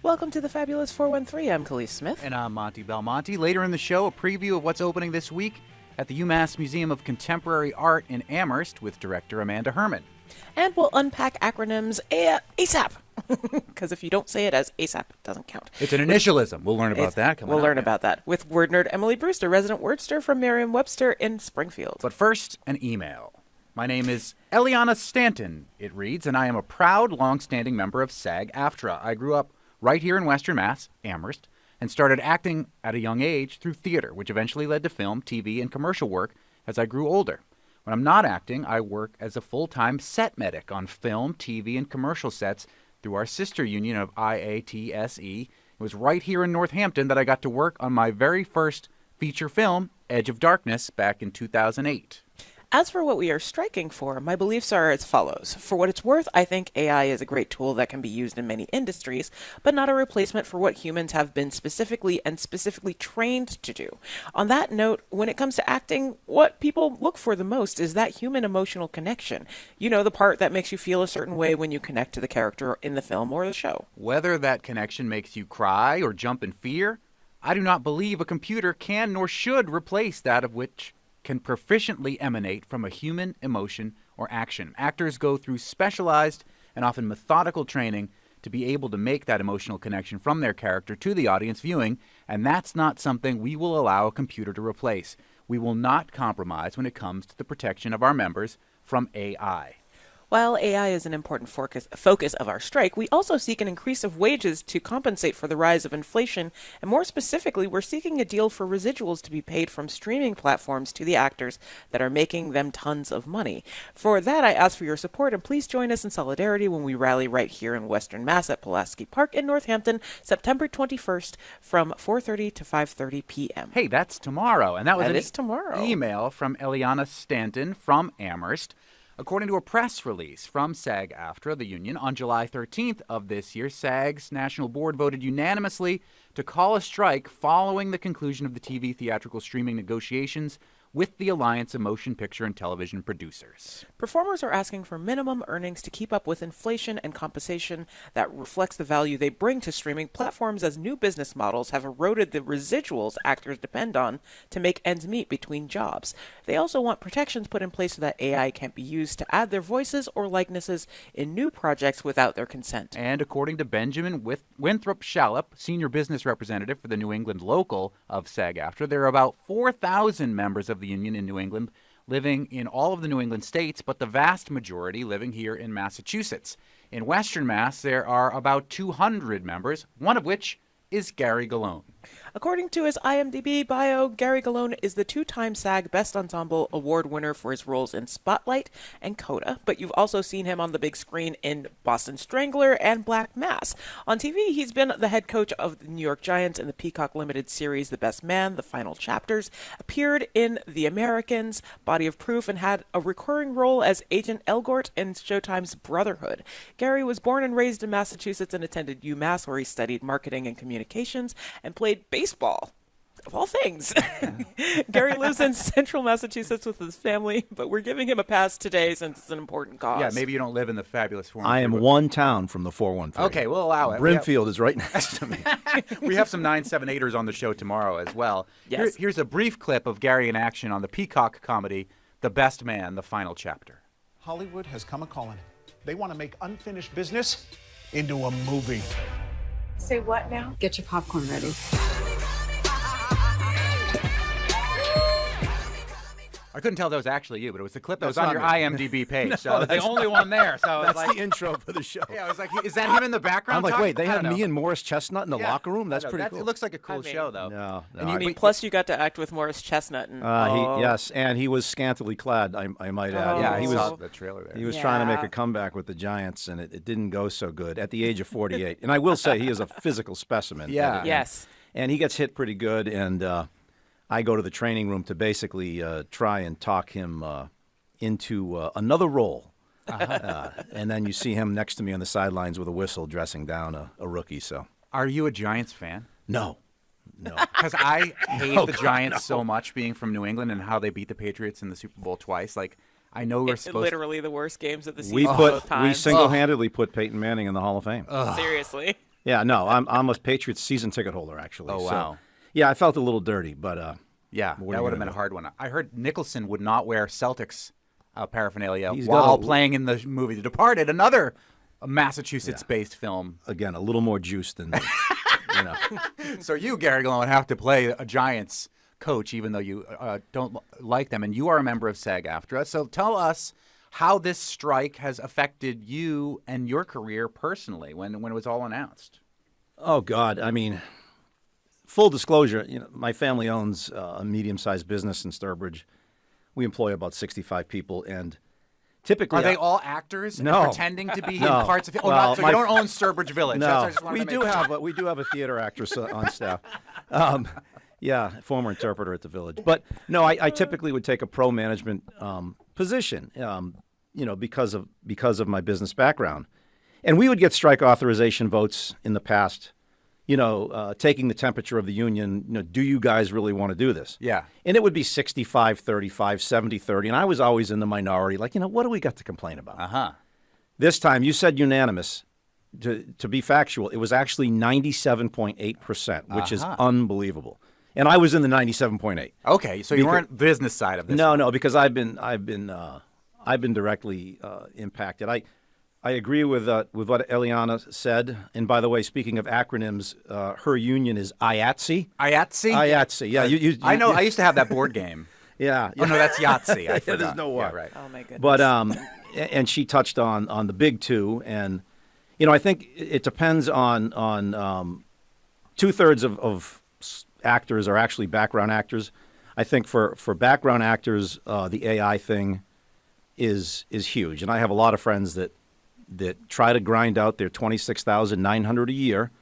Welcome to the Fabulous 413. I'm Khalees Smith. And I'm Monte Belmonte. Later in the show, a preview of what's opening this week at the UMass Museum of Contemporary Art in Amherst with director Amanda Herman. And we'll unpack acronyms ASAP. Because if you don't say it as ASAP, it doesn't count. It's an initialism. We'll learn about that coming up. We'll learn about that with Word Nerd Emily Brewster, resident wordster from Merriam-Webster in Springfield. But first, an email. My name is Eliana Stanton, it reads, and I am a proud, long-standing member of SAG-AFTRA. I grew up right here in Western Mass, Amherst, and started acting at a young age through theater, which eventually led to film, TV, and commercial work as I grew older. When I'm not acting, I work as a full-time set medic on film, TV, and commercial sets through our sister union of IATSE. It was right here in Northampton that I got to work on my very first feature film, Edge of Darkness, back in 2008. As for what we are striking for, my beliefs are as follows. For what it's worth, I think AI is a great tool that can be used in many industries, but not a replacement for what humans have been specifically trained to do. On that note, when it comes to acting, what people look for the most is that human emotional connection. You know, the part that makes you feel a certain way when you connect to the character in the film or the show. Whether that connection makes you cry or jump in fear, I do not believe a computer can nor should replace that of which can proficiently emanate from a human emotion or action. Actors go through specialized and often methodical training to be able to make that emotional connection from their character to the audience viewing, and that's not something we will allow a computer to replace. We will not compromise when it comes to the protection of our members from AI. While AI is an important focus of our strike, we also seek an increase of wages to compensate for the rise of inflation, and more specifically, we're seeking a deal for residuals to be paid from streaming platforms to the actors that are making them tons of money. For that, I ask for your support, and please join us in solidarity when we rally right here in Western Mass at Pulaski Park in Northampton, September 21st from 4:30 to 5:30 p.m. Hey, that's tomorrow. And that was tomorrow. Email from Eliana Stanton from Amherst. According to a press release from SAG-AFTRA, the union, on July 13th of this year, SAG's national board voted unanimously to call a strike following the conclusion of the TV theatrical streaming negotiations with the Alliance of Motion Picture and Television Producers. Performers are asking for minimum earnings to keep up with inflation and compensation that reflects the value they bring to streaming platforms, as new business models have eroded the residuals actors depend on to make ends meet between jobs. They also want protections put in place so that AI can't be used to add their voices or likenesses in new projects without their consent. And according to Benjamin Winthrop Shallop, senior business representative for the New England local of SAG-AFTRA, there are about 4,000 members of the union in New England living in all of the New England states, but the vast majority living here in Massachusetts. In Western Mass, there are about 200 members, one of which is Gary Gallone. According to his IMDb bio, Gary Gallone is the two-time SAG Best Ensemble Award winner for his roles in Spotlight and Coda, but you've also seen him on the big screen in Boston Strangler and Black Mass. On TV, he's been the head coach of the New York Giants in the Peacock Limited series The Best Man, The Final Chapters, appeared in The Americans, Body of Proof, and had a recurring role as Agent Elgort in Showtime's Brotherhood. Gary was born and raised in Massachusetts and attended UMass, where he studied marketing and communications and played baseball, of all things. Gary lives in central Massachusetts with his family, but we're giving him a pass today since it's an important cause. Yeah, maybe you don't live in the fabulous 413. I am one town from the 413. Okay, we'll allow it. Brimfield is right next to me. We have some 978ers on the show tomorrow as well. Yes. Here's a brief clip of Gary in action on the Peacock comedy, The Best Man, The Final Chapter. Hollywood has come a-calling. They want to make unfinished business into a movie. Say what now? Get your popcorn ready. I couldn't tell that was actually you, but it was the clip that was That's on your not IMDb page. So the only one there. So That's like, the intro for the show. yeah, I was like, is that him in the background? I'm like, talking? wait, they I had don't me know. and Morris Chestnut in the Yeah, locker room? That's I know, pretty cool. It looks like a cool mean- show, though. No, And I mean, plus you got to act with Morris Chestnut. And, Yes, and he was scantily clad, I might add. Yeah, he I was saw the trailer there. He was trying to make Yeah. a comeback with the Giants, and it didn't go so good at the age of 48. And I will say he is a physical specimen. Yeah. Yes. And he gets hit pretty good, and I go to the training room to basically try and talk him into another role. And then you see him next to me on the sidelines with a whistle dressing down a rookie. So Are you a Giants fan? no. Because I hate the Giants so much, being from New England and how they beat the Patriots in the Super Bowl twice. Like, I know we're It's supposed literally the worst games of the season. We both we times. single-handedly put Peyton Manning in the Hall of Fame. Seriously. Yeah, no, I'm a Patriots season ticket holder, actually. Oh, So, wow. yeah, I felt a little dirty, but Yeah, what are that you would have gonna been a do? hard one. I heard Nicholson would not wear Celtics paraphernalia He's while got a- playing in the movie The Departed, another Massachusetts-based film. again, a little more juice than me. You know. So you, Gary Gallone, would have to play a Giants coach, even though you don't like them, and you are a member of SAG-AFTRA. So tell us how this strike has affected you and your career personally when it was all announced. Oh God, I mean, full disclosure, my family owns a medium-sized business in Sturbridge. We employ about 65 people, and typically Are they all actors No. and pretending to be No. in parts of? Oh, Well, so my- you don't own Sturbridge Village. That's what I No, just wanted we to do make have a theater actress on staff. Yeah, former interpreter at the Village. But no, I typically would take a pro management position, because of my business background, and we would get strike authorization votes in the past. Taking the temperature of the union. Do you guys really want to do this? Yeah. And it would be 65-35, 70-30, and I was always in the minority. Like, what do we got to complain about? Uh-huh. This time, you said unanimous. To be factual, it was actually 97.8%, which is unbelievable. And I was in the 97.8. Okay, so you weren't business side of this. No, because I've been directly impacted. I agree with what Eliana said. And by the way, speaking of acronyms, her union is IATSE. IATSE? IATSE. Yeah, you I know. I used to have that board game. Yeah. Oh, no, that's Yahtzee. I forgot. There's no Yeah, Y. right. Oh my goodness. But and she touched on the big two, and I think it depends on 2/3 of actors are actually background actors. I think for background actors, the AI thing is huge, and I have a lot of friends that try to grind out their $26,900 a year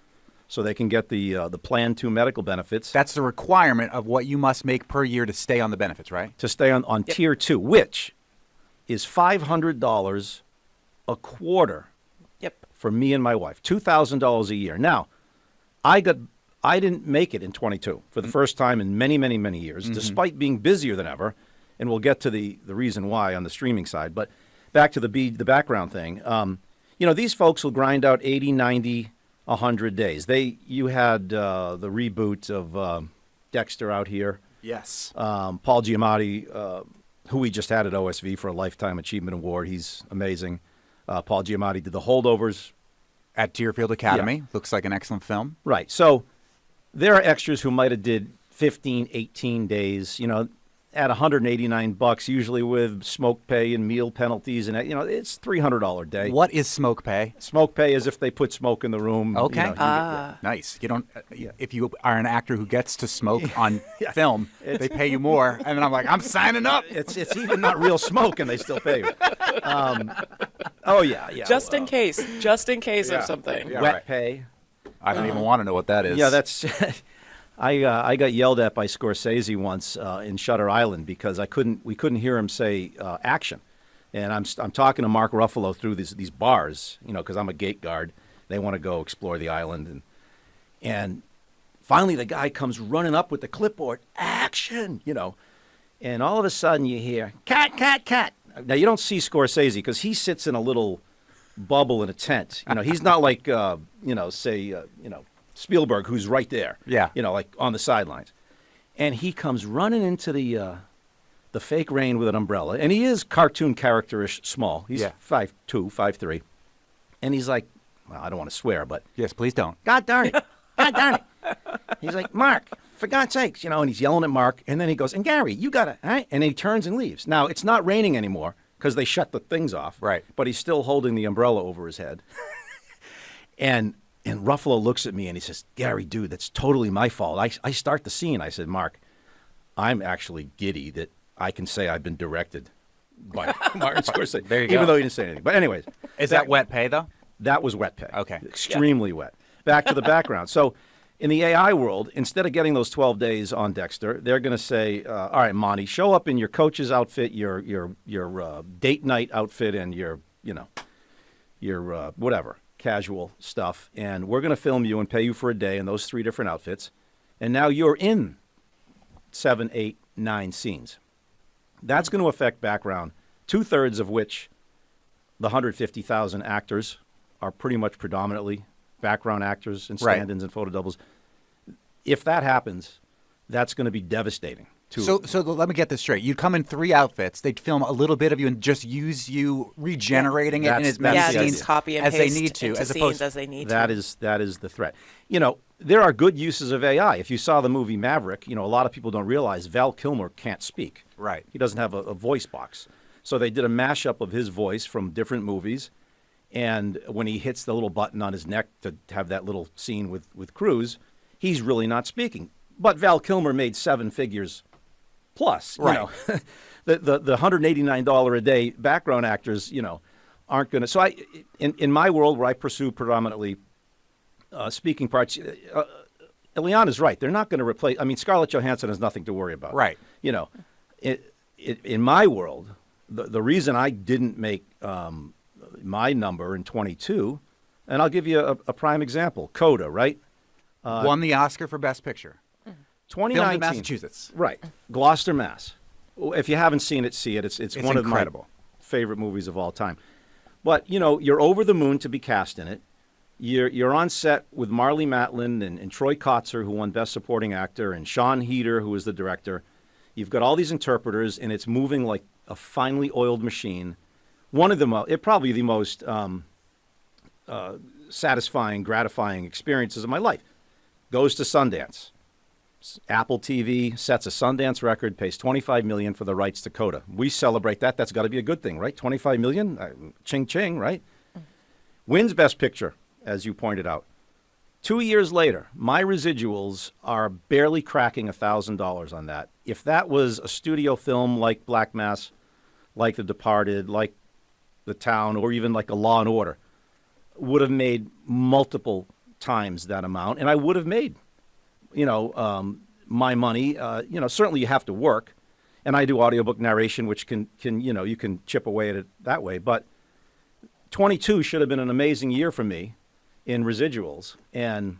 so they can get the Plan 2 medical benefits. That's the requirement of what you must make per year to stay on the benefits, right? to stay on Tier 2, which is $500 a quarter Yep. for me and my wife, $2,000 a year. Now, I didn't make it in 22 for the first time in many, many, many years, despite being busier than ever, and we'll get to the reason why on the streaming side. But back to the background thing. These folks will grind out 80, 90, 100 days. You had the reboot of Dexter out here. Yes. Paul Giamatti, who we just had at OSV for a Lifetime Achievement Award. He's amazing. Paul Giamatti did The Holdovers. At Deerfield Academy. Looks like an excellent film. Right. So there are extras who might have did 15, 18 days, at $189, usually with smoke pay and meal penalties. And, it's $300 a day. What is smoke pay? Smoke pay is if they put smoke in the room. Okay. Yeah. Nice. You don't. If you are an actor who gets to smoke on film, they pay you more. And then I'm like, I'm signing up. It's even not real smoke, and they still pay you. Oh, yeah. Just in case of something. Yeah, Wet right. pay. I don't even want to know what that is. Yeah, that's. I got yelled at by Scorsese once in Shutter Island because we couldn't hear him say action, and I'm talking to Mark Ruffalo through these bars, because I'm a gate guard. They want to go explore the island, and finally the guy comes running up with the clipboard, action, and all of a sudden you hear cat, cat, cat. Now you don't see Scorsese because he sits in a little bubble in a tent. He's not like Spielberg, who's right there. Yeah. Like on the sidelines. And he comes running into the fake rain with an umbrella. And he is cartoon character-ish small. He's 5'2", 5'3". And he's like, well, I don't want to swear, but Yes, please don't. God darn it. God darn it. He's like, Mark, for God's sakes, and he's yelling at Mark. And then he goes, and Gary, you got to, right? And then he turns and leaves. Now, it's not raining anymore because they shut the things off. Right. But he's still holding the umbrella over his head. And Ruffalo looks at me and he says, Gary, dude, that's totally my fault. I start the scene. I said, Mark, I'm actually giddy that I can say I've been directed by Martin Scorsese. There you go. Even though he didn't say anything. But anyways. Is that wet pay, though? That was wet pay. Okay. Extremely wet. Back to the background. So in the AI world, instead of getting those 12 days on Dexter, they're going to say, all right, Monte, show up in your coach's outfit, your date night outfit, and your whatever, casual stuff. And we're going to film you and pay you for a day in those 3 different outfits. And now you're in 7, 8, 9 scenes. That's going to affect background, 2/3 of which the 150,000 actors are pretty much predominantly background actors and Right. stand-ins and photo doubles. If that happens, that's going to be devastating. So let me get this straight. You'd come in 3 outfits. They'd film a little bit of you and just use you regenerating it in That's- as many that's the scenes idea. Copy and as they paste need to, into as scenes opposed as they need That to. is the threat. There are good uses of AI. If you saw the movie Maverick, a lot of people don't realize Val Kilmer can't speak. Right. He doesn't have a voice box. So they did a mashup of his voice from different movies. And when he hits the little button on his neck to have that little scene with Cruise, he's really not speaking. But Val Kilmer made 7 figures plus. Right. The $189 a day background actors, aren't going to. So in my world where I pursue predominantly speaking parts, Ileana's right. They're not going to replace. I mean, Scarlett Johansson has nothing to worry about. Right. In my world, the reason I didn't make my number in 22, and I'll give you a prime example. Coda, right? won the Oscar for Best Picture. 2019. Filmed in Massachusetts. Right. Gloucester, Mass. If you haven't seen it, see it. It's one incredible. of my favorite movies of all time. But, you're over the moon to be cast in it. You're on set with Marlee Matlin and Troy Kotzer, who won Best Supporting Actor, and Sean Heder, who is the director. You've got all these interpreters, and it's moving like a finely oiled machine. One of the probably the most satisfying, gratifying experiences of my life. Goes to Sundance. Apple TV sets a Sundance record, pays $25 million for the rights to Coda. We celebrate that. That's got to be a good thing, right? $25 million, ching ching, right? Wins Best Picture, as you pointed out. 2 years later, my residuals are barely cracking $1,000 on that. If that was a studio film like Black Mass, like The Departed, like The Town, or even like a Law and Order, would have made multiple times that amount, and I would have made my money. Certainly you have to work, and I do audiobook narration, which can you can chip away at it that way. But 22 should have been an amazing year for me in residuals, and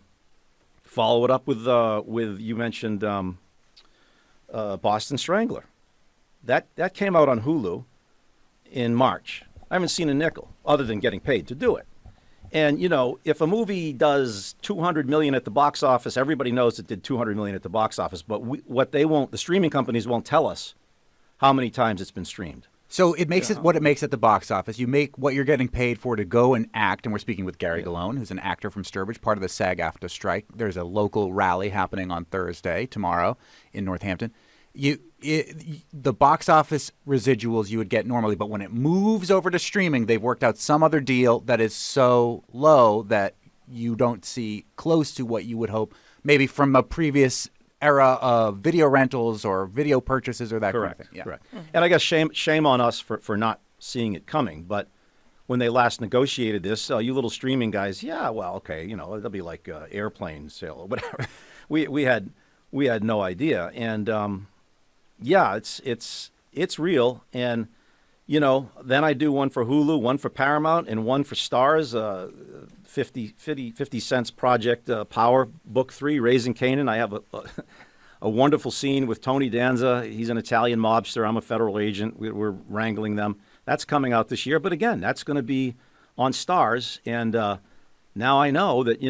follow it up with you mentioned Boston Strangler. That came out on Hulu in March. I haven't seen a nickel other than getting paid to do it. And, if a movie does $200 million at the box office, everybody knows it did $200 million at the box office. But the streaming companies won't tell us how many times it's been streamed. So it makes it what it makes at the box office. You make what you're getting paid for to go and act. And we're speaking with Gary Gallone, who's an actor from Sturbridge, part of the SAG-AFTRA Strike. There's a local rally happening on Thursday, tomorrow, in Northampton. The box office residuals you would get normally, but when it moves over to streaming, they've worked out some other deal that is so low that you don't see close to what you would hope, maybe from a previous era of video rentals or video purchases or that Correct. kind of thing. Yeah. Correct. And I guess shame on us for not seeing it coming. But when they last negotiated this, you little streaming guys, yeah, well, okay, it'll be like airplane sale or whatever. we had no idea, and. Yeah, it's real, and then I do one for Hulu, one for Paramount, and one for Starz. 50 cents project, Power Book 3, Raising Canaan. I have a wonderful scene with Tony Danza. He's an Italian mobster. I'm a federal agent. We're wrangling them. That's coming out this year, but again, that's going to be on Starz, and now I know that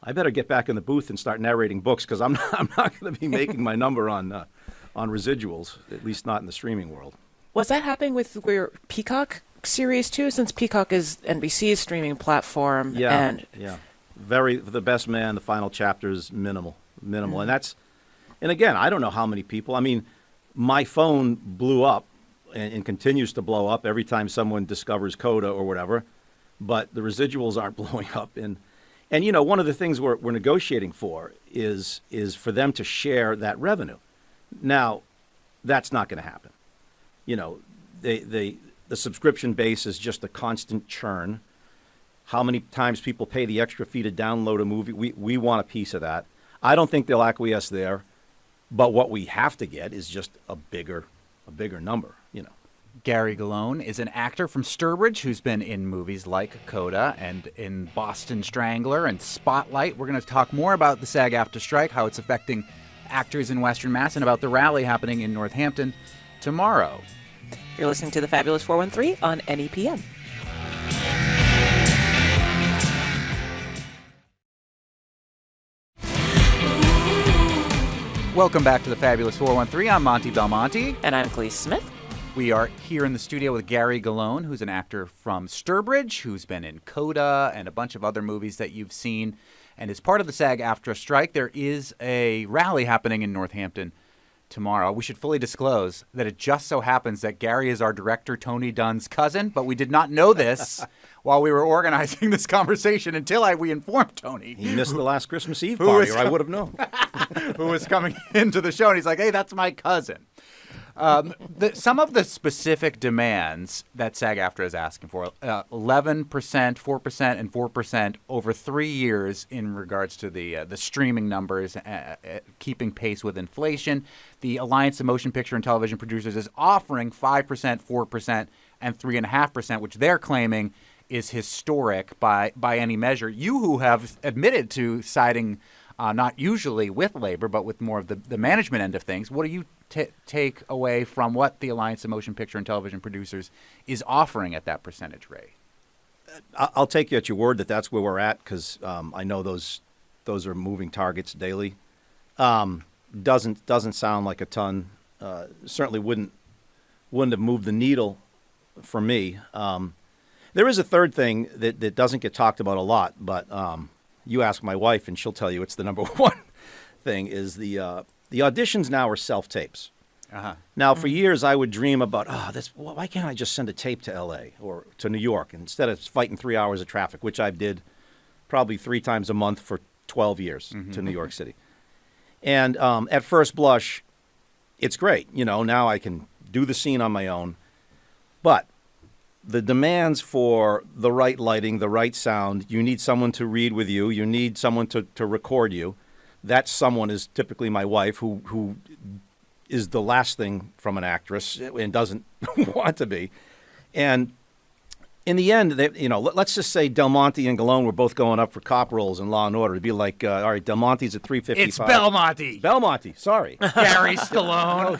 I better get back in the booth and start narrating books because I'm not going to be making my number on residuals, at least not in the streaming world. Was that happening with your Peacock series too? Since Peacock is NBC's streaming platform. Yeah. The Best Man, the final chapter is minimal, and again, I don't know how many people. I mean, my phone blew up and continues to blow up every time someone discovers Coda or whatever, but the residuals aren't blowing up. And one of the things we're negotiating for is for them to share that revenue. Now, that's not going to happen. The subscription base is just a constant churn. How many times people pay the extra fee to download a movie? We want a piece of that. I don't think they'll acquiesce there, but what we have to get is just a bigger number. Gary Gallone is an actor from Sturbridge who's been in movies like Coda and in Boston Strangler and Spotlight. We're going to talk more about the SAG-AFTRA Strike, how it's affecting actors in Western Mass, and about the rally happening in Northampton tomorrow. You're listening to the Fabulous 413 on NEPM. Welcome back to the Fabulous 413. I'm Monte Belmonte. And I'm Clee Smith. We are here in the studio with Gary Gallone, who's an actor from Sturbridge, who's been in Coda and a bunch of other movies that you've seen. And as part of the SAG-AFTRA strike, there is a rally happening in Northampton tomorrow. We should fully disclose that it just so happens that Gary is our director, Tony Dunn's cousin, but we did not know this while we were organizing this conversation until we informed Tony. He missed the last Christmas Eve party, or I would have known. Who was coming into the show, and he's like, hey, that's my cousin. Some of the specific demands that SAG-AFTRA is asking for, 11%, 4%, and 4% over 3 years in regards to the streaming numbers, keeping pace with inflation. The Alliance of Motion Picture and Television Producers is offering 5%, 4%, and 3.5%, which they're claiming is historic by any measure. You who have admitted to siding not usually with labor, but with more of the management end of things, what do you take away from what the Alliance of Motion Picture and Television Producers is offering at that percentage rate? I'll take you at your word that that's where we're at, because I know those are moving targets daily. Doesn't sound like a ton. Certainly wouldn't have moved the needle for me. There is a third thing that doesn't get talked about a lot, but you ask my wife and she'll tell you it's the number one thing, is the auditions now are self-tapes. Uh-huh. Now, for years, I would dream about, why can't I just send a tape to L.A. or to New York instead of fighting 3 hours of traffic, which I did probably 3 times a month for 12 years to New York City. And at first blush, it's great. You know, now I can do the scene on my own. But the demands for the right lighting, the right sound, you need someone to read with you. You need someone to record you. That someone is typically my wife, who is the last thing from an actress and doesn't want to be. And in the end, let's just say Belmonte and Gallone were both going up for cop roles in Law and Order. It'd be like, all right, Belmonte's at 355. It's Belmonte. Belmonte, sorry. Gary Stallone.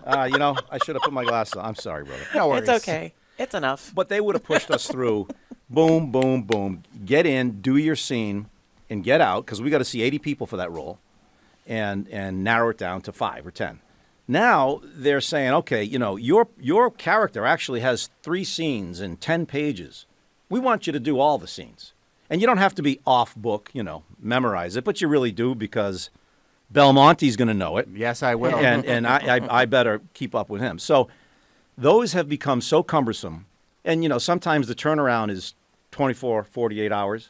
I should have put my glasses on. I'm sorry, brother. No worries. It's okay. It's enough. But they would have pushed us through. Boom, boom, boom. Get in, do your scene, and get out, because we got to see 80 people for that role, and narrow it down to 5 or 10. Now they're saying, okay, your character actually has 3 scenes and 10 pages. We want you to do all the scenes. And you don't have to be off book, memorize it, but you really do, because Belmonte's going to know it. Yes, I will. And I better keep up with him. So those have become so cumbersome. And, sometimes the turnaround is 24, 48 hours.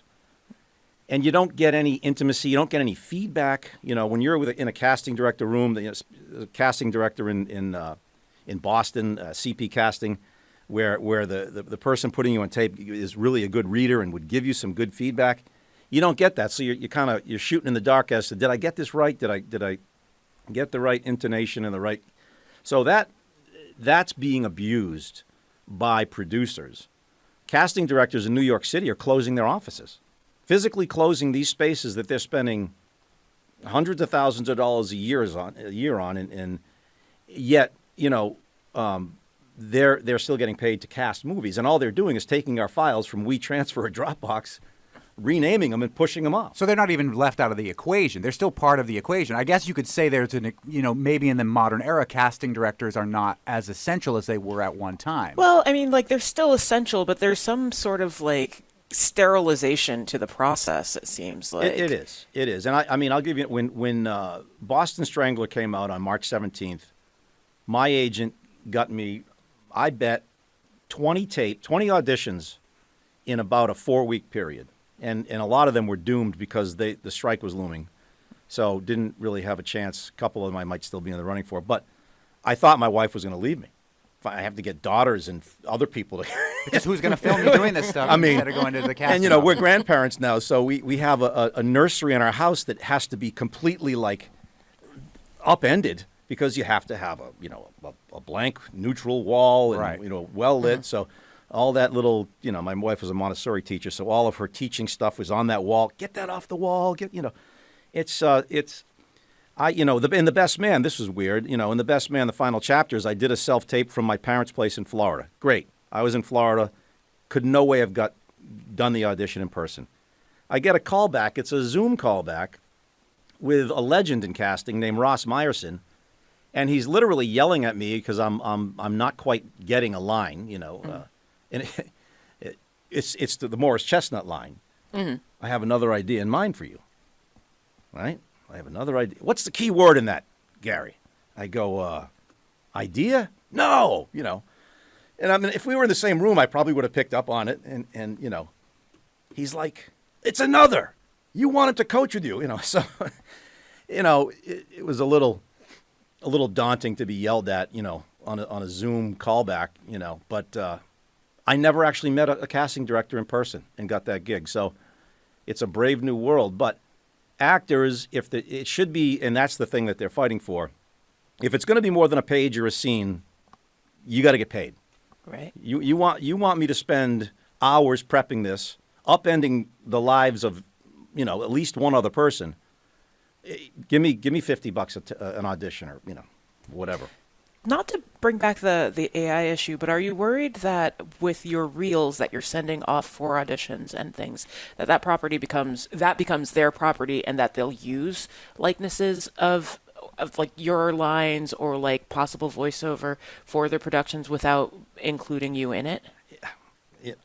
And you don't get any intimacy. You don't get any feedback. When you're in a casting director room, the casting director in Boston, CP Casting, where the person putting you on tape is really a good reader and would give you some good feedback. You don't get that, so you're shooting in the dark as to, did I get this right? Did I get the right intonation and the right? So that's being abused by producers. Casting directors in New York City are closing their offices, physically closing these spaces that they're spending hundreds of thousands of dollars a year on, and yet they're still getting paid to cast movies, and all they're doing is taking our files from WeTransfer or Dropbox, renaming them and pushing them off. So they're not even left out of the equation. They're still part of the equation. I guess you could say there's maybe in the modern era, casting directors are not as essential as they were at one time. Well, I mean, they're still essential, but there's some sort of sterilization to the process, it seems like. It is. And I'll give you, when Boston Strangler came out on March 17th, my agent got me, I bet, 20 auditions in about a 4-week period. And a lot of them were doomed because the strike was looming. So didn't really have a chance. A couple of them I might still be in the running for. But I thought my wife was going to leave me. I have to get daughters and other people to... Because who's going to film you doing this stuff instead of going to the casting And, we're office? grandparents now, so we have a nursery in our house that has to be completely, upended, because you have to have a blank, neutral wall and, Right. well lit. So all that little, my wife was a Montessori teacher, so all of her teaching stuff was on that wall. Get that off the wall. It's in The Best Man, this was weird. In The Best Man, the final chapters, I did a self-tape from my parents' place in Florida. Great. I was in Florida. Could no way have done the audition in person. I get a call back. It's a Zoom call back with a legend in casting named Ross Meyerson, and he's literally yelling at me because I'm not quite getting a line, and it's the Morris Chestnut line. I have another idea in mind for you. Right? I have another idea. What's the key word in that, Gary? I go, idea? No, And I mean, if we were in the same room, I probably would have picked up on it. And he's like, it's another. You want him to coach with you, So, it was a little daunting to be yelled at, on a Zoom callback, But I never actually met a casting director in person and got that gig. So it's a brave new world. But actors, it should be, and that's the thing that they're fighting for. If it's going to be more than a page or a scene, you got to get paid. Right. You want me to spend hours prepping this, upending the lives of, at least one other person. Give me $50 an audition or whatever. Not to bring back the AI issue, but are you worried that with your reels that you're sending off for auditions and things, that property becomes their property, and that they'll use likenesses of like your lines or like possible voiceover for their productions without including you in it?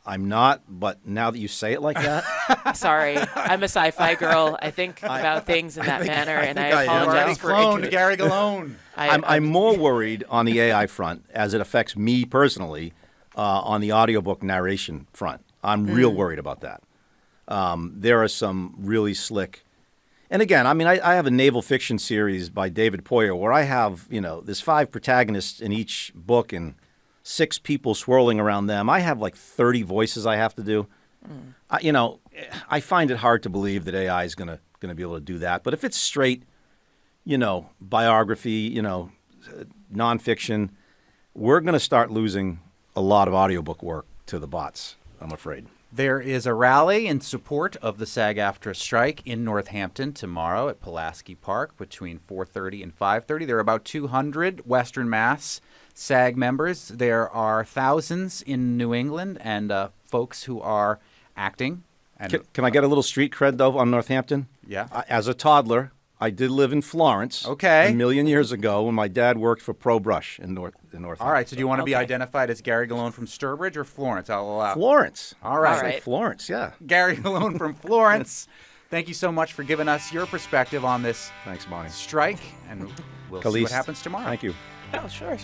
I'm not, but now that you say it like that, sorry, I'm a sci-fi girl. I think about things in that manner, and I apologize for cloned Gary Gallone. I'm more worried on the AI front as it affects me personally on the audiobook narration front. I'm real worried about that. There are some really slick, and again, I mean, I have a naval fiction series by David Poyer where I have, there's 5 protagonists in each book and 6 people swirling around them. I have like 30 voices I have to do. I find it hard to believe that AI is gonna be able to do that. But if it's straight, biography, nonfiction, we're gonna start losing a lot of audiobook work to the bots, I'm afraid. There is a rally in support of the SAG-AFTRA strike in Northampton tomorrow at Pulaski Park between 4:30 and 5:30. There are about 200 Western Mass SAG members. There are thousands in New England and folks who are acting. And Can I get a little street cred, though, on Northampton? Yeah. As a toddler, I did live in Florence. Okay. A million years ago when my dad worked for Pro Brush in Northampton. All right, so do you want to be identified as Gary Gallone from Sturbridge or Florence? I'll allow. Florence. All right. All right. Florence, yeah. Gary Gallone from Florence. Thank you so much for giving us your perspective on this Thanks, Monty. strike, and we'll see what happens tomorrow. Thank you. Oh, sure.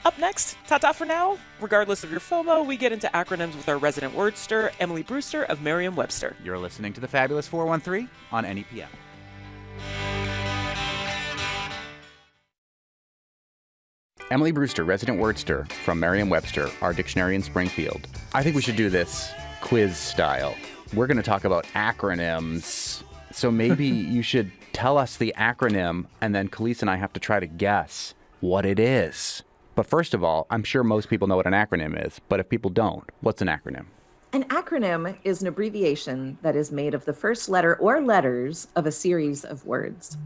Up next, ta-ta for now. Regardless of your FOMO, we get into acronyms with our resident wordster, Emily Brewster of Merriam-Webster. You're listening to the Fabulous 413 on NEPM. Emily Brewster, resident wordster from Merriam-Webster, our dictionary in Springfield. I think we should do this quiz style. We're going to talk about acronyms. So maybe you should tell us the acronym, and then Khalees and I have to try to guess what it is. But first of all, I'm sure most people know what an acronym is, but if people don't, what's an acronym? An acronym is an abbreviation that is made of the first letter or letters of a series of words.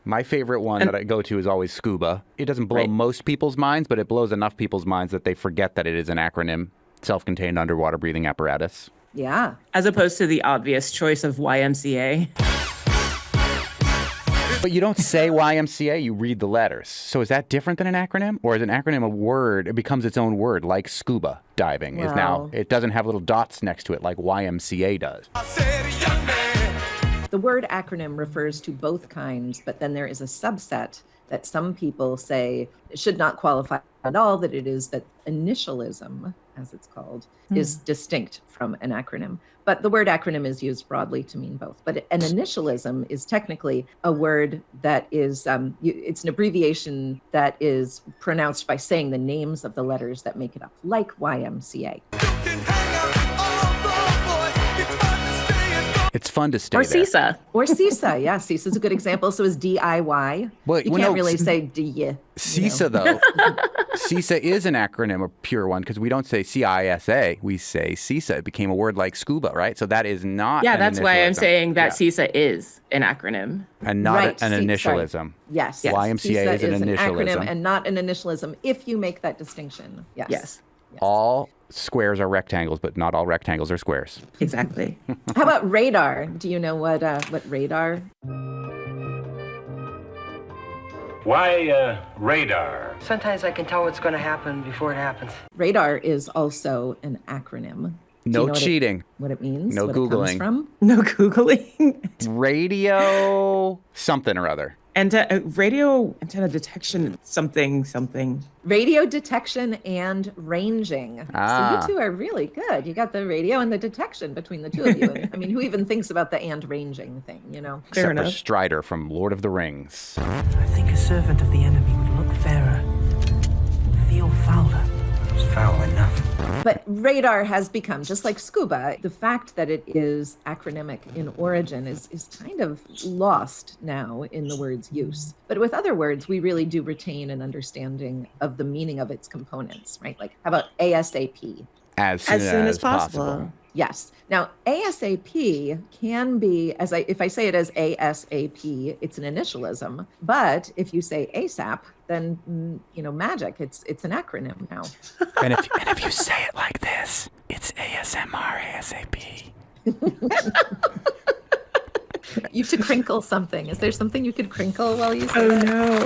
My favorite one that I go to is always scuba. It doesn't blow most people's minds, but it blows enough people's minds that they forget that it is an acronym, self-contained underwater breathing apparatus. Yeah. As opposed to the obvious choice of YMCA. But you don't say YMCA, you read the letters. So is that different than an acronym? Or is an acronym a word, it becomes its own word, like scuba diving is now, it doesn't have little dots next to it like YMCA does. The word acronym refers to both kinds, but then there is a subset that some people say should not qualify at all, that it is that initialism, as it's called, is distinct from an acronym. But the word acronym is used broadly to mean both. But an initialism is technically a word that is, it's an abbreviation that is pronounced by saying the names of the letters that make it up, like YMCA. It's fun to stay Or there. CISA. Or CISA, yeah, CISA is a good example. So is DIY. Well, You well, can't no, really say D. CISA, though. CISA is an acronym, a pure one, because we don't say CISA, we say CISA. It became a word like scuba, right? So that is not Yeah, an that's why I'm initialism. saying that Yeah. CISA is an acronym. And not Right, an sorry. initialism. Yes. YMCA CISA is an initialism. acronym and not an initialism if you make that distinction. Yes. Yes. All squares are rectangles, but not all rectangles are squares. Exactly. How about radar? Do you know what radar? Why, radar? Sometimes I can tell what's going to happen before it happens. Radar is also an acronym. Do No you know cheating. What it means? No what Googling. It comes from? No Googling. Radio something or other. And radio antenna detection, something. Radio detection and ranging. Ah. So you two are really good. You got the radio and the detection between the two of you. And, I mean, who even thinks about the and ranging thing, you know? Fair Except enough. for Strider from Lord of the Rings. I think a servant of the enemy would look fairer, feel fouler. It's foul enough. But radar has become, just like scuba, the fact that it is acronymic in origin is kind of lost now in the word's use. But with other words, we really do retain an understanding of the meaning of its components, right? Like, how about ASAP? As soon as possible. Yes. Now, ASAP can be, if I say it as ASAP, it's an initialism. But if you say ASAP, then, magic, it's an acronym now. And if you say it like this, it's ASMR ASAP. You have to crinkle something. Is there something you could crinkle while you say that? No.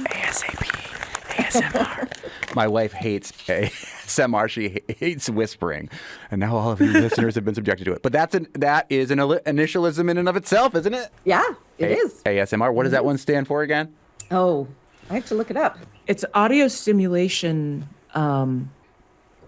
ASAP ASMR. My wife hates ASMR. She hates whispering. And now all of you listeners have been subjected to it. But that is an initialism in and of itself, isn't it? Yeah, it is. ASMR. What does that one stand for again? Oh, I have to look it up. It's audio stimulation. Darn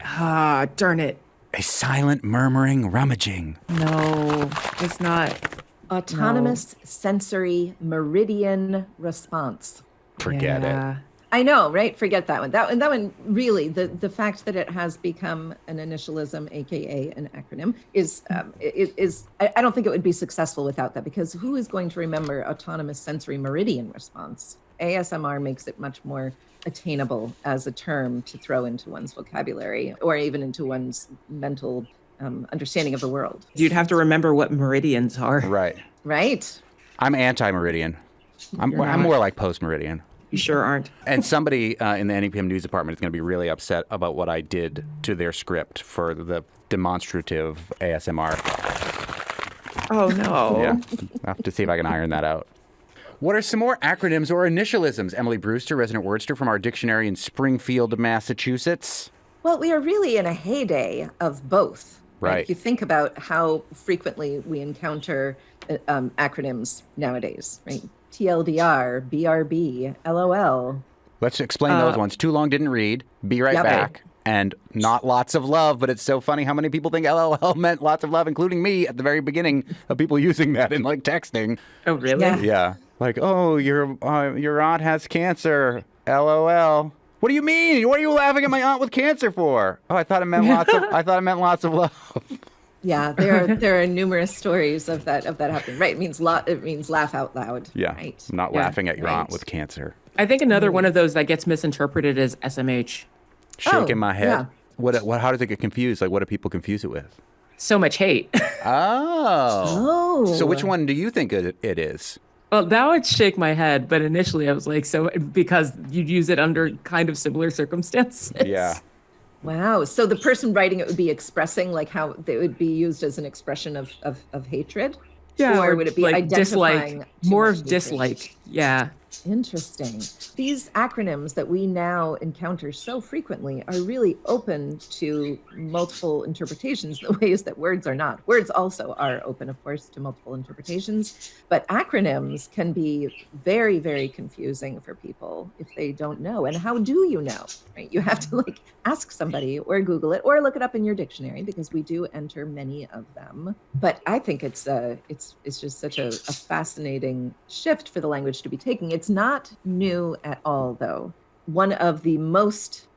it. A silent murmuring rummaging. No, it's not. Autonomous sensory meridian response. Forget it. I know, right? Forget that one. That one really, the fact that it has become an initialism, aka an acronym, is I don't think it would be successful without that, because who is going to remember autonomous sensory meridian response? ASMR makes it much more attainable as a term to throw into one's vocabulary or even into one's mental understanding of the world. You'd have to remember what meridians are. Right. Right. I'm anti-meridian. I'm more like post-meridian. You sure aren't. And somebody in the NEPM news department is going to be really upset about what I did to their script for the demonstrative ASMR. Oh, no. Yeah, I'll have to see if I can iron that out. What are some more acronyms or initialisms? Emily Brewster, resident wordster from our dictionary in Springfield, Massachusetts. Well, we are really in a heyday of both. Right. If you think about how frequently we encounter acronyms nowadays, right? TLDR, BRB, LOL. Let's explain those ones. Too long, didn't read. Be right back. And not lots of love, but it's so funny how many people think LOL meant lots of love, including me at the very beginning of people using that in like texting. Oh, really? Yeah. Like, oh, your aunt has cancer. LOL. What do you mean? What are you laughing at my aunt with cancer for? Oh, I thought it meant lots of love. Yeah, there are numerous stories of that happening. Right, it means laugh out loud. Yeah, right. I'm not laughing at your aunt with cancer. I think another one of those that gets misinterpreted is SMH. Shaking my head. Yeah. What? How does it get confused? Like, what do people confuse it with? So much hate. Oh. So which one do you think it is? Well, now I'd shake my head, but initially I was like, so because you'd use it under kind of similar circumstances. Yeah. Wow. So the person writing it would be expressing like how they would be used as an expression of hatred? Yeah. Or would it be like identifying dislike? More of hatred? dislike. Yeah. Interesting. These acronyms that we now encounter so frequently are really open to multiple interpretations the ways that words are not. Words also are open, of course, to multiple interpretations, but acronyms can be very, very confusing for people if they don't know. And how do you know? Right? You have to ask somebody or Google it or look it up in your dictionary, because we do enter many of them. But I think it's just such a fascinating shift for the language to be taking. It's not new at all, though. One of the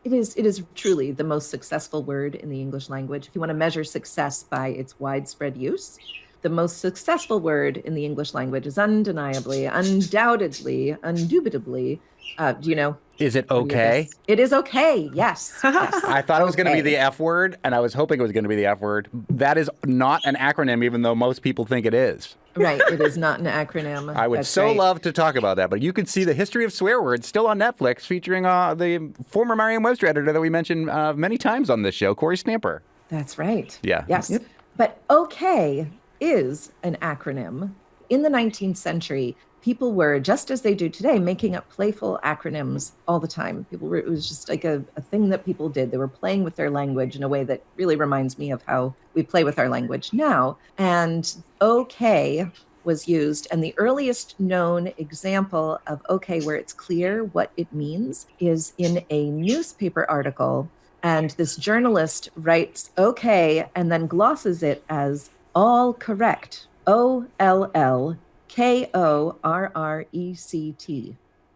it is truly the most successful word in the English language. If you want to measure success by its widespread use, the most successful word in the English language is undeniably, undoubtedly, indubitably. Do you know? Is it okay? It is okay. Yes. Yes. I thought it was going to be the F word, and I was hoping it was going to be the F word. That is not an acronym, even though most people think it is. Right. It is not an acronym. I would love to talk about that, but you can see the history of swear words still on Netflix, featuring the former Merriam-Webster editor that we mentioned many times on this show, Corey Stamper. That's right. Yeah. Yes. Yep. But okay is an acronym. In the 19th century, people were, just as they do today, making up playful acronyms all the time. It was just like a thing that people did. They were playing with their language in a way that really reminds me of how we play with our language now. And okay was used. And the earliest known example of okay, where it's clear what it means, is in a newspaper article. And this journalist writes okay, and then glosses it as all correct. OLLKORRECT.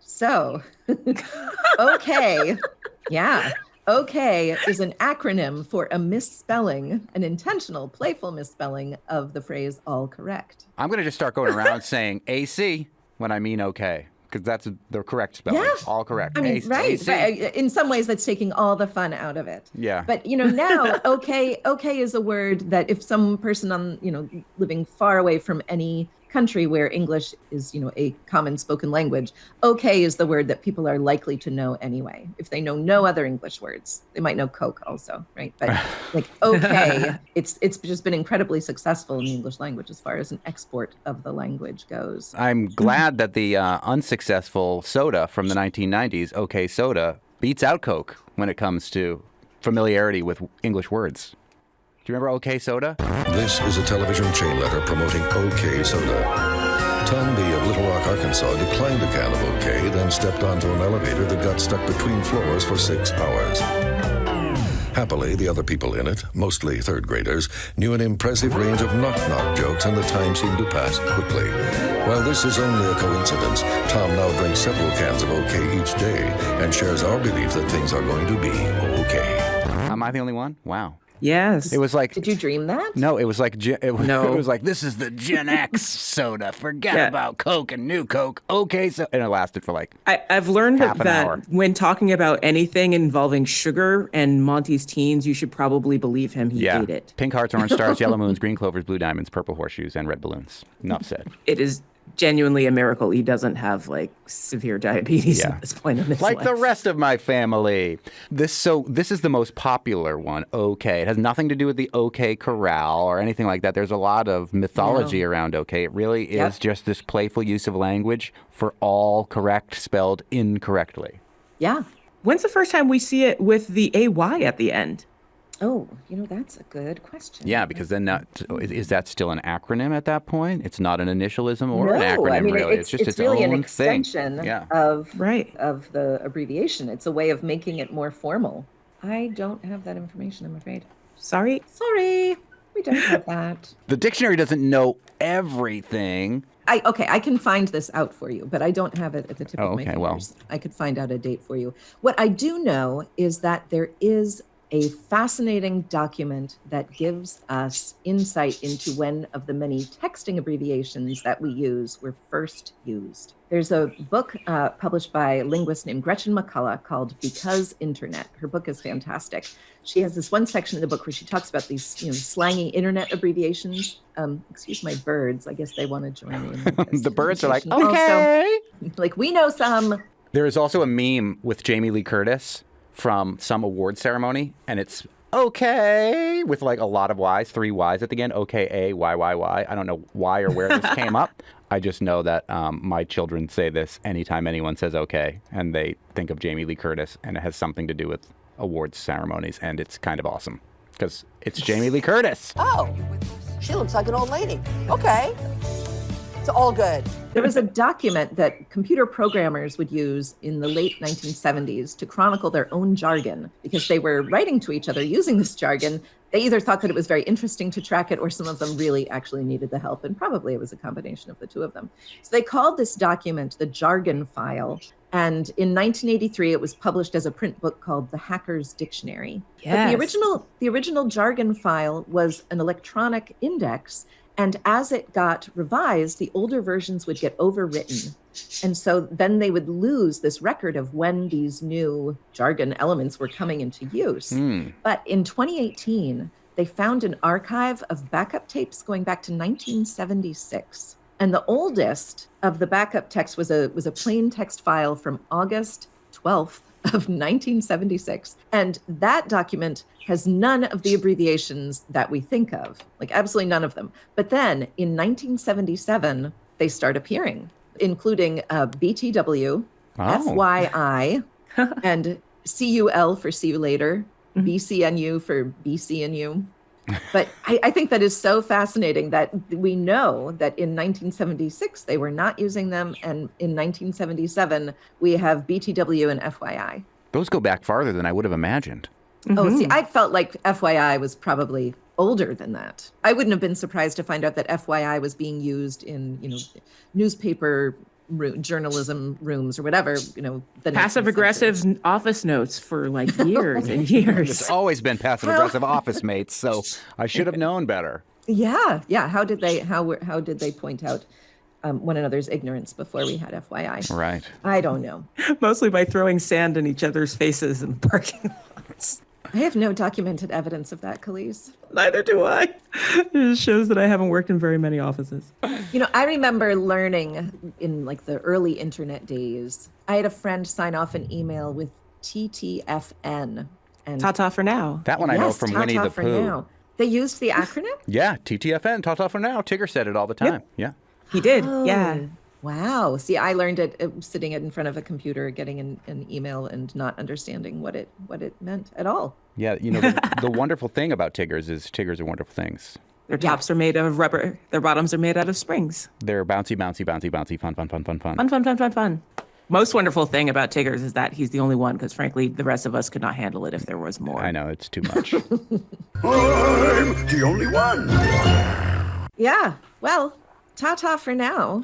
So, okay. Yeah. Okay is an acronym for a misspelling, an intentional, playful misspelling of the phrase all correct. I'm going to just start going around saying AC when I mean okay, because that's the correct spelling. Yeah. All correct. I mean, AC. right. In some ways, that's taking all the fun out of it. Yeah. But, now, okay is a word that if some person living far away from any country where English is, a common spoken language, okay is the word that people are likely to know anyway. If they know no other English words, they might know Coke also, right? But like okay, it's just been incredibly successful in the English language as far as an export of the language goes. I'm glad that the unsuccessful soda from the 1990s, OK Soda, beats out Coke when it comes to familiarity with English words. Do you remember OK Soda? This is a television chain letter promoting OK Soda. Tom B. of Little Rock, Arkansas declined a can of OK, then stepped onto an elevator that got stuck between floors for 6 hours. Happily, the other people in it, mostly third graders, knew an impressive range of knock-knock jokes, and the time seemed to pass quickly. While this is only a coincidence, Tom now drinks several cans of OK each day and shares our belief that things are going to be OK. Am I the only one? Wow. Yes. It was like. Did you dream that? No, it was like. It No. was like, this is the Gen X soda. Forget about Coke and New Coke. Okay, so and it lasted for like. I've learned half an that hour. when talking about anything involving sugar and Monte's teens, you should probably believe him. He ate it. Pink hearts, orange stars, yellow moons, green clovers, blue diamonds, purple horseshoes, and red balloons. Enough said. It is genuinely a miracle he doesn't have like severe diabetes at this point in his like life. the rest of my family. This is the most popular one. Okay, it has nothing to do with the OK Corral or anything like that. There's a lot of mythology around OK. It really is just this playful use of language for all correct spelled incorrectly. Yeah. When's the first time we see it with the AY at the end? Oh, that's a good question. Yeah, because then is that still an acronym at that point? It's not an initialism or an acronym, really. It's just its really own an extension thing. Yeah. of the abbreviation. It's a way of making it more formal. I don't have that information, I'm afraid. Sorry, we don't have that. The dictionary doesn't know everything. I can find this out for you, but I don't have it at the tip of my fingers. Well. I could find out a date for you. What I do know is that there is a fascinating document that gives us insight into when of the many texting abbreviations that we use were first used. There's a book published by a linguist named Gretchen McCullough called Because Internet. Her book is fantastic. She has this one section of the book where she talks about these slangy internet abbreviations. Excuse my birds. I guess they want to join me. The birds are like, okay. Also, like, we know some. There is also a meme with Jamie Lee Curtis from some award ceremony, and it's okay with like a lot of Y's, 3 Y's at the end. Okay, Y. I don't know why or where this came up. I just know that my children say this anytime anyone says okay, and they think of Jamie Lee Curtis, and it has something to do with awards ceremonies, and it's kind of awesome because it's Jamie Lee Curtis. Oh, she looks like an old lady. Okay. It's all good. There was a document that computer programmers would use in the late 1970s to chronicle their own jargon because they were writing to each other using this jargon. They either thought that it was very interesting to track it, or some of them really actually needed the help, and probably it was a combination of the two of them. So they called this document the jargon file. And in 1983, it was published as a print book called The Hacker's Dictionary. Yes. But the original jargon file was an electronic index. And as it got revised, the older versions would get overwritten. And so then they would lose this record of when these new jargon elements were coming into use. But in 2018, they found an archive of backup tapes going back to 1976. And the oldest of the backup text was a plain text file from August 12th of 1976. And that document has none of the abbreviations that we think of, like absolutely none of them. But then in 1977, they start appearing. including BTW, Oh. FYI, and CUL for see you later, BCNU for BCNU. But I think that is so fascinating that we know that in 1976 they were not using them, and in 1977 we have BTW and FYI. Those go back farther than I would have imagined. Oh, see, I felt like FYI was probably older than that. I wouldn't have been surprised to find out that FYI was being used in, newspaper journalism rooms or whatever, the Passive aggressive office notes for like years and It's years. always been passive aggressive office mates, so I should have known better. Yeah. How did they point out one another's ignorance before we had FYI? Right. I don't know. Mostly by throwing sand in each other's faces in the parking lots. I have no documented evidence of that, Khalees. Neither do I. It just shows that I haven't worked in very many offices. I remember learning in like the early internet days. I had a friend sign off an email with TTFN. And Ta-ta for now. That one I know from Winnie the for Pooh. now. They used the acronym? Yeah, TTFN, ta-ta for now. Tigger said it all the time. Yeah. He did, Oh, yeah. Wow. See, I learned it sitting in front of a computer, getting an email and not understanding what it meant at all. Yeah, the wonderful thing about Tiggers is Tiggers are wonderful things. Their tops are made of rubber. Their bottoms are made out of springs. They're bouncy, bouncy, bouncy, bouncy, fun, fun, fun, fun, fun. Fun, fun, fun, fun, fun. Most wonderful thing about Tiggers is that he's the only one, because frankly, the rest of us could not handle it if there was more. I know, it's too much. I'm the only one. Yeah. Well, ta-ta for now.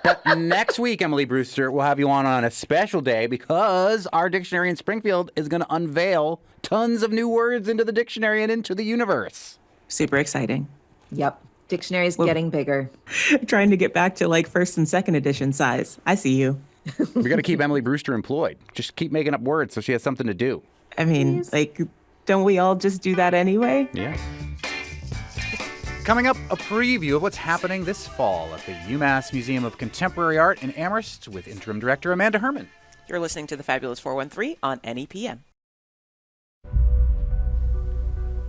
But next week, Emily Brewster, we'll have you on a special day because our dictionary in Springfield is going to unveil tons of new words into the dictionary and into the universe. Super exciting. Yep. Dictionary's getting bigger. Trying to get back to like first and second edition size. I see you. We got to keep Emily Brewster employed. Just keep making up words so she has something to do. I mean, don't we all just do that anyway? Yeah. Coming up, a preview of what's happening this fall at the UMass Museum of Contemporary Art in Amherst with interim director Amanda Herman. You're listening to the Fabulous 413 on NEPM.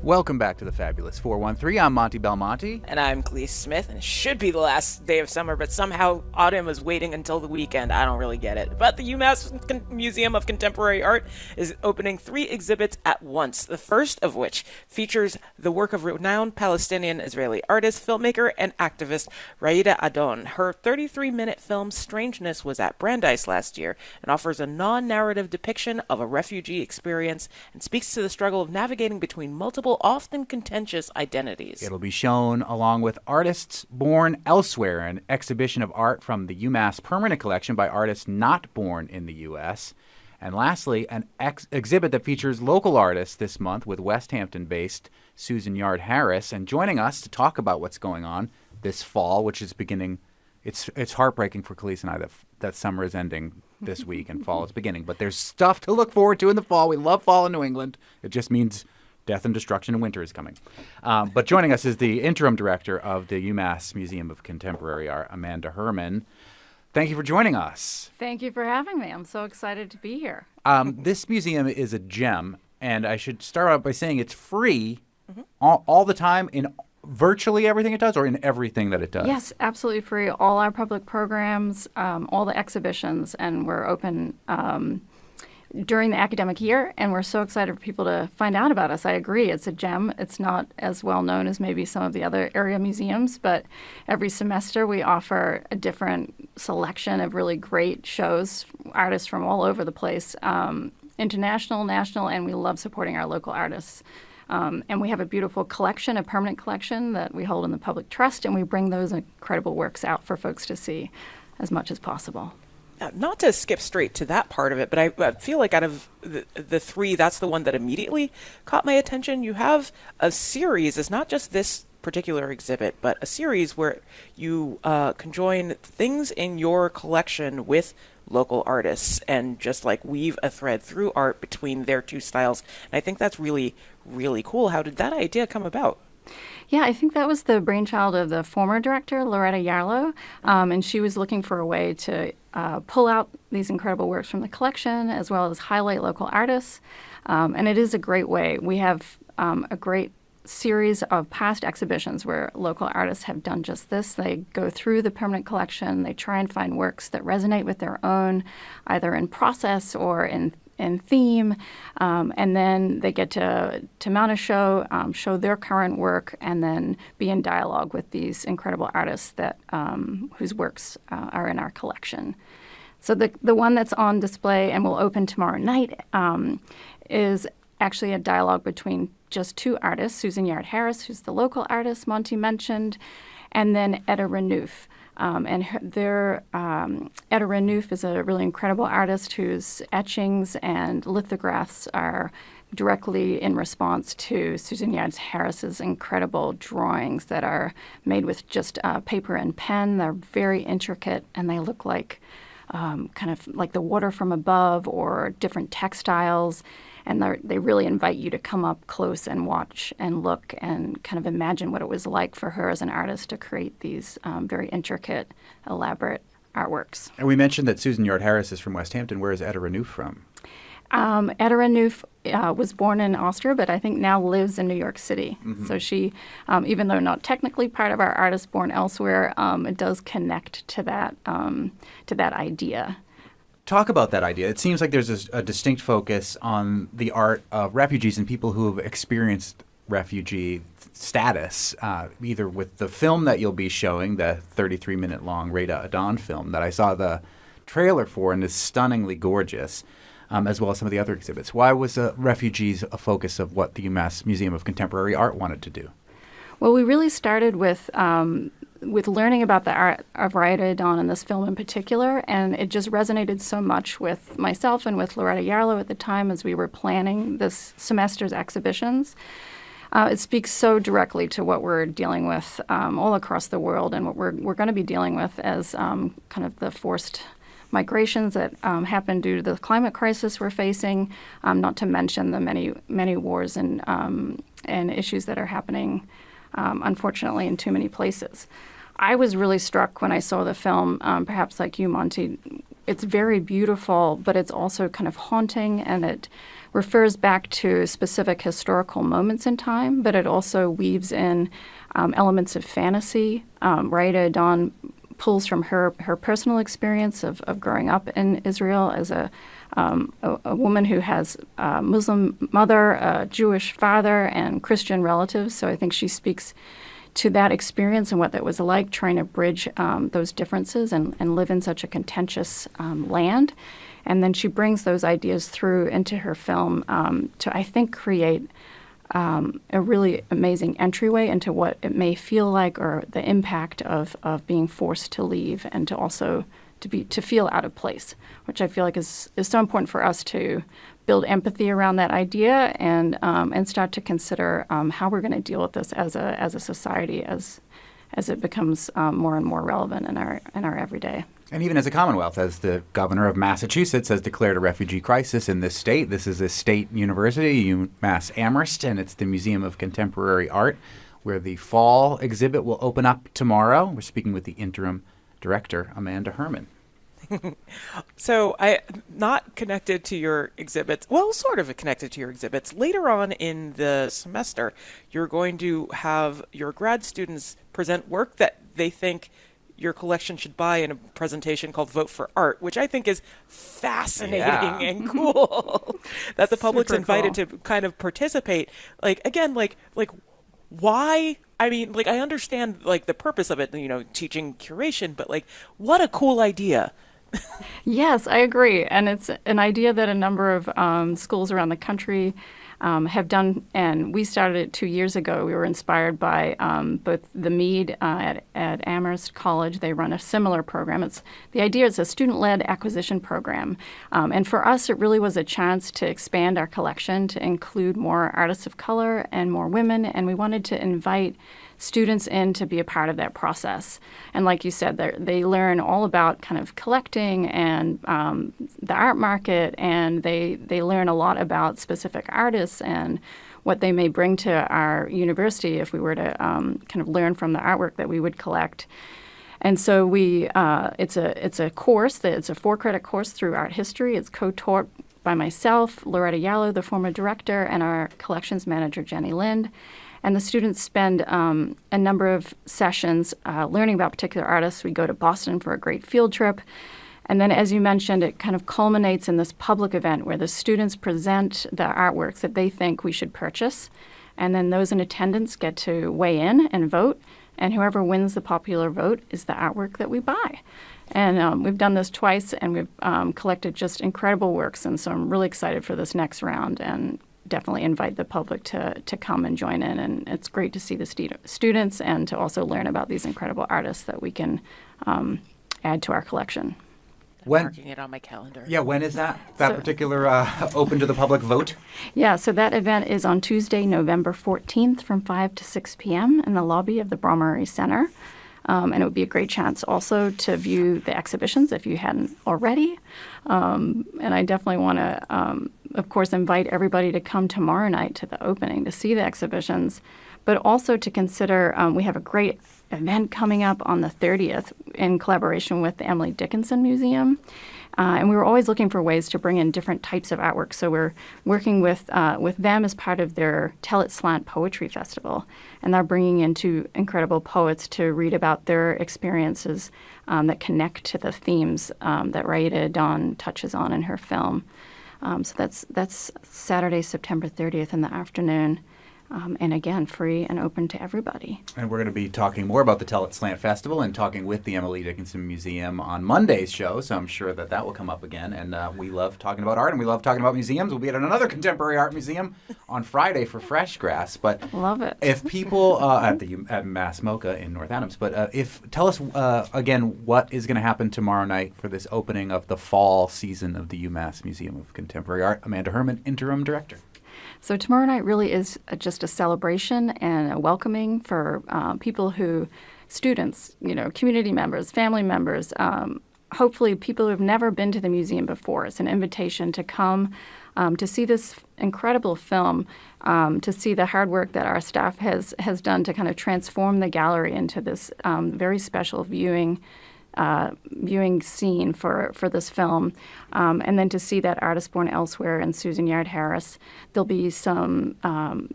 Welcome back to the Fabulous 413. I'm Monte Belmonte. And I'm Clea Smith, and it should be the last day of summer, but somehow autumn is waiting until the weekend. I don't really get it. But the UMass Museum of Contemporary Art is opening 3 exhibits at once, the first of which features the work of renowned Palestinian-Israeli artist, filmmaker, and activist Raida Adon. Her 33-minute film Strangeness was at Brandeis last year and offers a non-narrative depiction of a refugee experience and speaks to the struggle of navigating between multiple, often contentious identities. It'll be shown along with artists born elsewhere, an exhibition of art from the UMass Permanent Collection by artists not born in the U.S. And lastly, an exhibit that features local artists this month with West Hampton-based Susan Yard Harris. And joining us to talk about what's going on this fall, which is beginning, it's heartbreaking for Khalees and I that summer is ending this week and fall is beginning. But there's stuff to look forward to in the fall. We love fall in New England. It just means death and destruction and winter is coming. But joining us is the interim director of the UMass Museum of Contemporary Art, Amanda Herman. Thank you for joining us. Thank you for having me. I'm so excited to be here. This museum is a gem, and I should start out by saying it's free all the time in virtually everything it does, or in everything that it does? Yes, absolutely free. All our public programs, all the exhibitions, and we're open during the academic year, and we're so excited for people to find out about us. I agree, it's a gem. It's not as well known as maybe some of the other area museums, but every semester we offer a different selection of really great shows, artists from all over the place, international, national, and we love supporting our local artists. And we have a beautiful collection, a permanent collection that we hold in the public trust, and we bring those incredible works out for folks to see as much as possible. Not to skip straight to that part of it, but I feel like out of the 3, that's the one that immediately caught my attention. You have a series. It's not just this particular exhibit, but a series where you conjoin things in your collection with local artists and just like weave a thread through art between their 2 styles. And I think that's really, really cool. How did that idea come about? Yeah, I think that was the brainchild of the former director, Loretta Yarlow, and she was looking for a way to pull out these incredible works from the collection as well as highlight local artists, and it is a great way. We have a great series of past exhibitions where local artists have done just this. They go through the permanent collection. They try and find works that resonate with their own, either in process or in theme, and then they get to mount a show, show their current work, and then be in dialogue with these incredible artists that whose works are in our collection. So the one that's on display and will open tomorrow night is actually a dialogue between just two artists, Susan Yard Harris, who's the local artist Monte mentioned, and then Etta Renouf. Etta Renouf is a really incredible artist whose etchings and lithographs are directly in response to Susan Yard Harris's incredible drawings that are made with just paper and pen. They're very intricate, and they look like kind of like the water from above or different textiles. And they really invite you to come up close and watch and look and kind of imagine what it was like for her as an artist to create these very intricate, elaborate artworks. And we mentioned that Susan Yard Harris is from West Hampton. Where is Etta Renouf from? Etta Renouf was born in Austria, but I think now lives in New York City. Mm-hmm. So she, even though not technically part of our Artists Born Elsewhere, it does connect to that idea. Talk about that idea. It seems like there's a distinct focus on the art of refugees and people who have experienced refugee status, either with the film that you'll be showing, the 33-minute long Rada Adan film that I saw the trailer for and is stunningly gorgeous, as well as some of the other exhibits. Why was refugees a focus of what the UMass Museum of Contemporary Art wanted to do? Well, we really started with learning about the art of Rada Adan and this film in particular, and it just resonated so much with myself and with Loretta Yarlow at the time as we were planning this semester's exhibitions. It speaks so directly to what we're dealing with all across the world and what we're going to be dealing with as kind of the forced migrations that happen due to the climate crisis we're facing, not to mention the many wars and issues that are happening unfortunately in too many places. I was really struck when I saw the film, perhaps like you, Monte. It's very beautiful, but it's also kind of haunting, and it refers back to specific historical moments in time, but it also weaves in elements of fantasy. Rada Adan pulls from her personal experience of growing up in Israel as a woman who has a Muslim mother, a Jewish father, and Christian relatives. So I think she speaks to that experience and what that was like, trying to bridge those differences and live in such a contentious land. And then she brings those ideas through into her film to, I think, create a really amazing entryway into what it may feel like, or the impact of being forced to leave, and to also to feel out of place, which I feel like is so important for us to build empathy around that idea and start to consider how we're going to deal with this as a society as it becomes more and more relevant in our everyday. And even as a Commonwealth, as the governor of Massachusetts has declared a refugee crisis in this state. This is a state university, UMass Amherst, and it's the Museum of Contemporary Art, where the fall exhibit will open up tomorrow. We're speaking with the interim director, Amanda Herman. So not connected to your exhibits, well, sort of connected to your exhibits. Later on in the semester, you're going to have your grad students present work that they think your collection should buy in a presentation called Vote for Art, which I think is fascinating and cool. That the public's invited to kind of participate. Like, again, like why? I mean, like, I understand, like, the purpose of it, teaching curation, but, like, what a cool idea. Yes, I agree. And it's an idea that a number of schools around the country have done, and we started it 2 years ago. We were inspired by both the Mead at Amherst College. They run a similar program. The idea is a student-led acquisition program. And for us, it really was a chance to expand our collection to include more artists of color and more women, and we wanted to invite students in to be a part of that process. And like you said, they learn all about kind of collecting and the art market, and they learn a lot about specific artists and what they may bring to our university if we were to kind of learn from the artwork that we would collect. And so it's a course, it's a 4-credit course through art history. It's co-taught by myself, Loretta Yallo, the former director, and our collections manager, Jenny Lind. And the students spend a number of sessions learning about particular artists. We go to Boston for a great field trip. And then, as you mentioned, it kind of culminates in this public event where the students present the artworks that they think we should purchase. And then those in attendance get to weigh in and vote. And whoever wins the popular vote is the artwork that we buy. And we've done this twice, and we've collected just incredible works. And so I'm really excited for this next round, and definitely invite the public to come and join in. And it's great to see the students and to also learn about these incredible artists that we can add to our collection. I'm marking it on my calendar. Yeah, when is that particular open to the public vote? Yeah, so that event is on Tuesday, November 14th from 5 to 6 p.m. in the lobby of the Brommery Center. And it would be a great chance also to view the exhibitions if you hadn't already. And I definitely want to, of course, invite everybody to come tomorrow night to the opening to see the exhibitions, but also to consider we have a great event coming up on the 30th in collaboration with the Emily Dickinson Museum. And we were always looking for ways to bring in different types of artwork. So we're working with them as part of their Tell It Slant Poetry Festival. And they're bringing in two incredible poets to read about their experiences that connect to the themes that Raida Dawn touches on in her film. So that's Saturday, September 30th in the afternoon. And again, free and open to everybody. And we're going to be talking more about the Tell It Slant Festival and talking with the Emily Dickinson Museum on Monday's show, so I'm sure that will come up again. And we love talking about art, and we love talking about museums. We'll be at another contemporary art museum on Friday for Fresh Grass. But love it. If people at Mass Mocha in North Adams, but tell us again what is going to happen tomorrow night for this opening of the fall season of the UMass Museum of Contemporary Art. Amanda Herman, interim director. So tomorrow night really is just a celebration and a welcoming for students, community members, family members, hopefully people who have never been to the museum before. It's an invitation to come to see this incredible film, to see the hard work that our staff has done to kind of transform the gallery into this very special viewing scene for this film, and then to see that Artist Born Elsewhere and Susan Yard Harris. There'll be some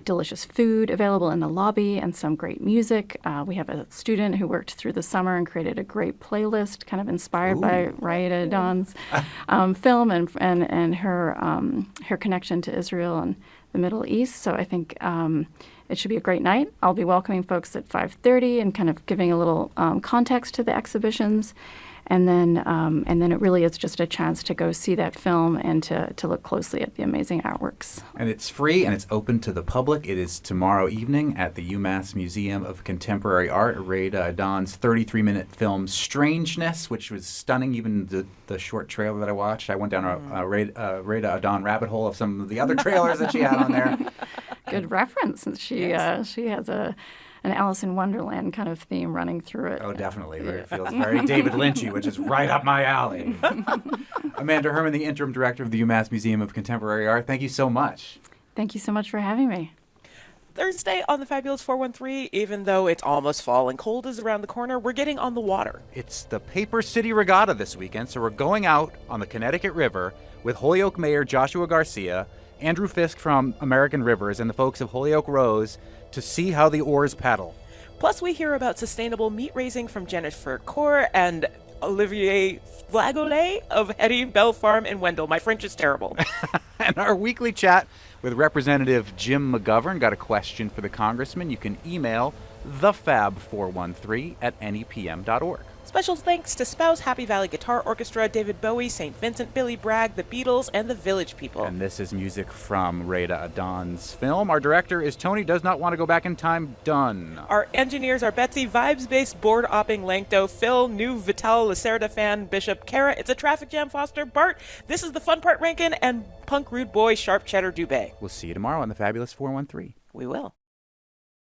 delicious food available in the lobby and some great music. We have a student who worked through the summer and created a great playlist kind of inspired by Raida Dawn's film and her connection to Israel and the Middle East. So I think it should be a great night. I'll be welcoming folks at 5:30 and kind of giving a little context to the exhibitions. And then it really is just a chance to go see that film and to look closely at the amazing artworks. And it's free and it's open to the public. It is tomorrow evening at the UMass Museum of Contemporary Art. Raida Dawn's 33-minute film Strangeness, which was stunning, even the short trailer that I watched. I went down a Raida Dawn rabbit hole of some of the other trailers that she had on there. Good reference. She has an Alice in Wonderland kind of theme running through it. Oh, definitely. It feels very David Lynchy, which is right up my alley. Amanda Herman, the interim director of the UMass Museum of Contemporary Art, thank you so much. Thank you so much for having me. Thursday on the Fabulous 413, even though it's almost fall and cold is around the corner, we're getting on the water. It's the Paper City Regatta this weekend, so we're going out on the Connecticut River with Holyoke Mayor Joshua Garcia, Andrew Fisk from American Rivers, and the folks of Holyoke Rose to see how the oars paddle. Plus, we hear about sustainable meat raising from Jennifer Kaur and Olivier Flagolet of Hetty Bell Farm in Wendell. My French is terrible. And our weekly chat with Representative Jim McGovern. Got a question for the congressman? You can email thefab413@nepm.org. Special thanks to Spouse, Happy Valley Guitar Orchestra, David Bowie, St. Vincent, Billy Bragg, the Beatles, and the Village People. And this is music from Raida Dawn's film. Our director is Tony Does Not Want to Go Back in Time Dunn. Our engineers are Betsy, Vibes-Based, Board-Opping, Langto, Phil, New, Vital, Lacerda Fan, Bishop, Kara, It's a Traffic Jam, Foster, Bart, This is the Fun Part, Rankin, and Punk Rude Boy, Sharp Cheddar Dubé. We'll see you tomorrow on the Fabulous 413. We will.